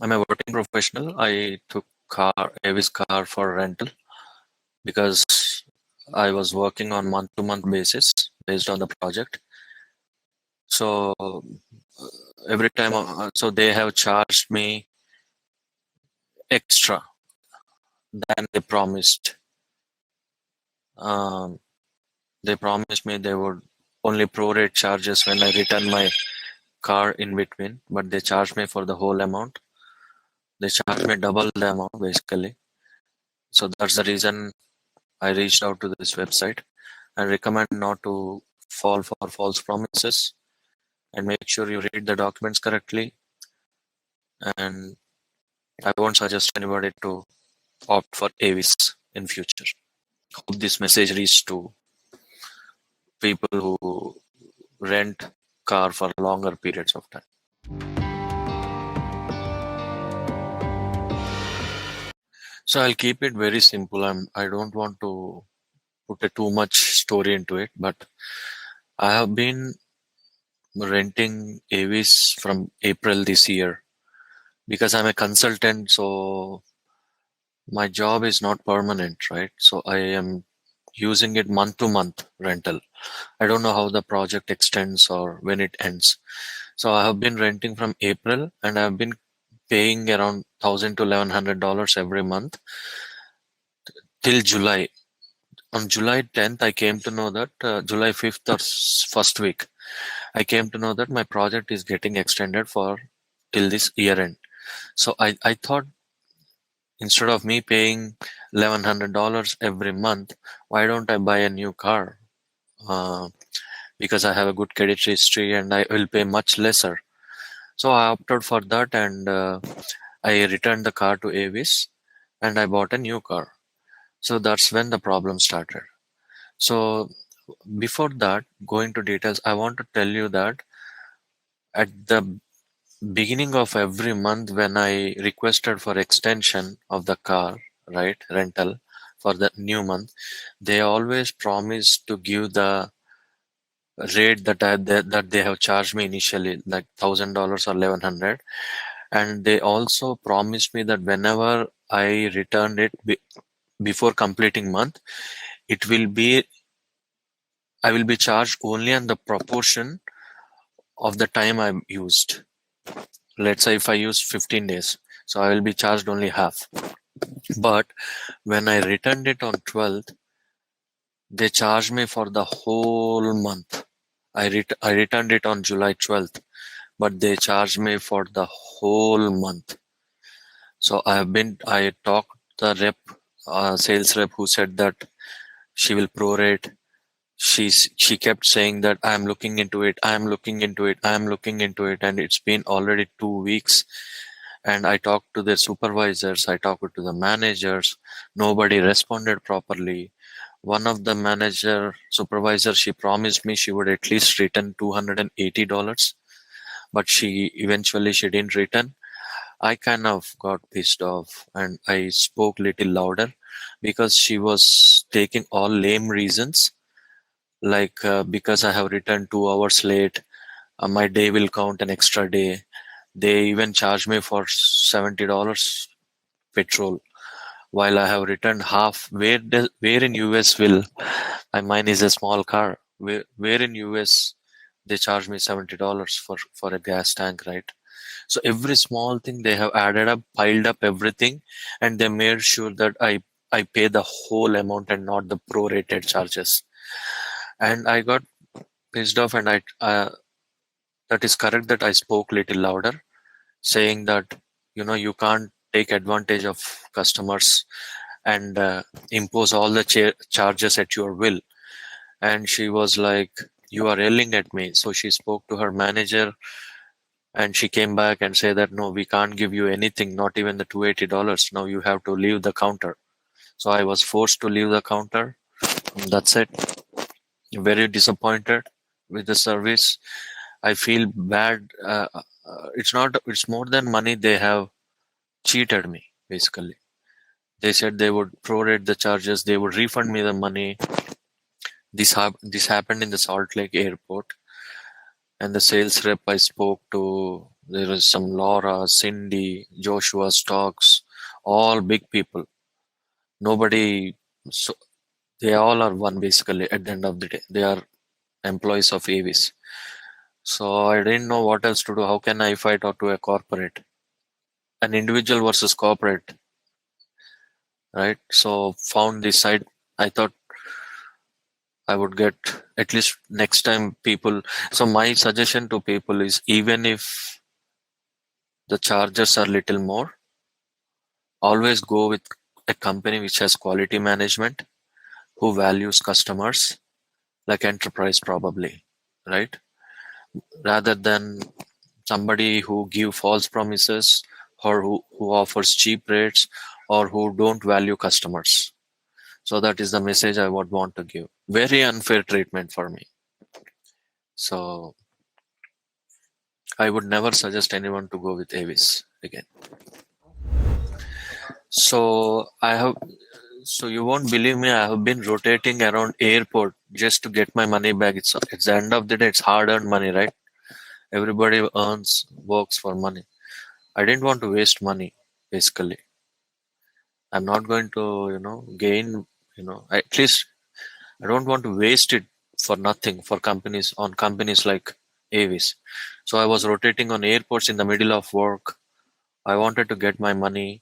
I'm a working professional. I took AVIS car for rental because I was working on month-to-month basis based on the project. So every time, so they have charged me extra than they promised. Um, they promised me they would only prorate charges when I return my car in between, but they charged me for the whole amount. They charged me double the amount basically. So that's the reason I reached out to this website and recommend not to fall for false promises and make sure you read the documents correctly. And I won't suggest anybody to opt for AVIS in future. Hope this message reaches to people who rent car for longer periods of time. So I'll keep it very simple. I don't want to put too much story into it, but I have been renting AVIS from April this year because I'm a consultant. So my job is not permanent, right? So I am using it month to month rental. I don't know how the project extends or when it ends. So I have been renting from April and I've been paying around $1,000 to $1,100 every month till July. On July 10th, I came to know that July 5th or first week, I came to know that my project is getting extended for till this year end. So I thought instead of me paying $1,100 every month, why don't I buy a new car? Because I have a good credit history and I will pay much lesser. So I opted for that and I returned the car to AVIS and I bought a new car. So that's when the problem started. So before that, going to details, I want to tell you that at the beginning of every month when I requested for extension of the car, right, rental for the new month, they always promise to give the rate that they have charged me initially, like $1,000 or 1,100, and they also promised me that whenever I returned it before completing month, it will be I will be charged only on the proportion of the time I used. Let's say if I use 15 days, so I will be charged only half. But when I returned it on 12th, they charged me for the whole month. I returned it on July 12th, but they charged me for the whole month. So I talked the sales rep who said that she will prorate. She kept saying that I'm looking into it, I'm looking into it, I'm looking into it, and it's been already 2 weeks. And I talked to their supervisors, I talked to the managers, nobody responded properly. One of the supervisor, she promised me she would at least return $280, but she didn't return. I kind of got pissed off and I spoke little louder because she was taking all lame reasons, like because I have returned 2 hours late, my day will count an extra day. They even charged me for $70 petrol while I have returned half. Where in US will mine is a small car. Where in US they charge me $70 for a gas tank, right? So every small thing they have added up, piled up everything, and they made sure that I pay the whole amount and not the prorated charges. And I got pissed off, and that is correct that I spoke little louder, saying that you can't take advantage of customers and impose all the charges at your will. And she was like, you are yelling at me. So she spoke to her manager and she came back and said that no, we can't give you anything, not even the $280. Now you have to leave the counter. So I was forced to leave the counter. That's it. Very disappointed with the service. I feel bad. It's more than money. They have cheated me, basically. They said they would prorate the charges. They would refund me the money. This happened in the Salt Lake airport. And the sales rep I spoke to There is some Laura, Cindy, Joshua Stocks, all big people. Nobody, so they all are one basically at the end of the day. They are employees of AVIS. So I didn't know what else to do. How can I fight out to a corporate? An individual versus corporate, right? So found this site. I thought I would get at least next time people. So my suggestion to people is, even if the charges are little more, always go with a company which has quality management, who values customers, like enterprise probably, right? Rather than somebody who give false promises, or who offers cheap rates, or who don't value customers. So that is the message I would want to give. Very unfair treatment for me. So I would never suggest anyone to go with AVIS again. So so you won't believe me, I have been rotating around airport just to get my money back. It's the end of the day, it's hard earned money, right? Everybody works for money. I didn't want to waste money, basically. I'm not going to, gain, at least I don't want to waste it for nothing on companies like Avis. So I was rotating on airports in the middle of work. I wanted to get my money.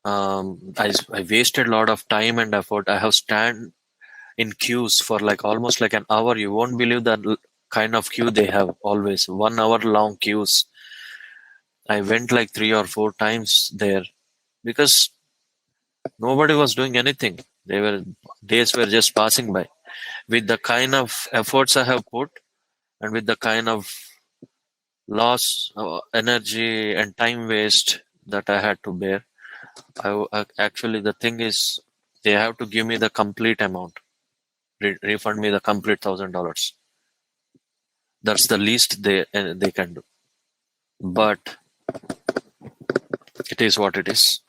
I wasted a lot of time and effort. I have stand in queues for like almost like an hour. You won't believe that kind of queue they have always. 1 hour long queues. I went like 3 or 4 times there because nobody was doing anything. Days were just passing by. With the kind of efforts I have put, and with the kind of loss, energy and time waste that I had to bear, actually the thing is, they have to give me the complete amount, refund me the complete $1,000. That's the least they can do. But it is what it is.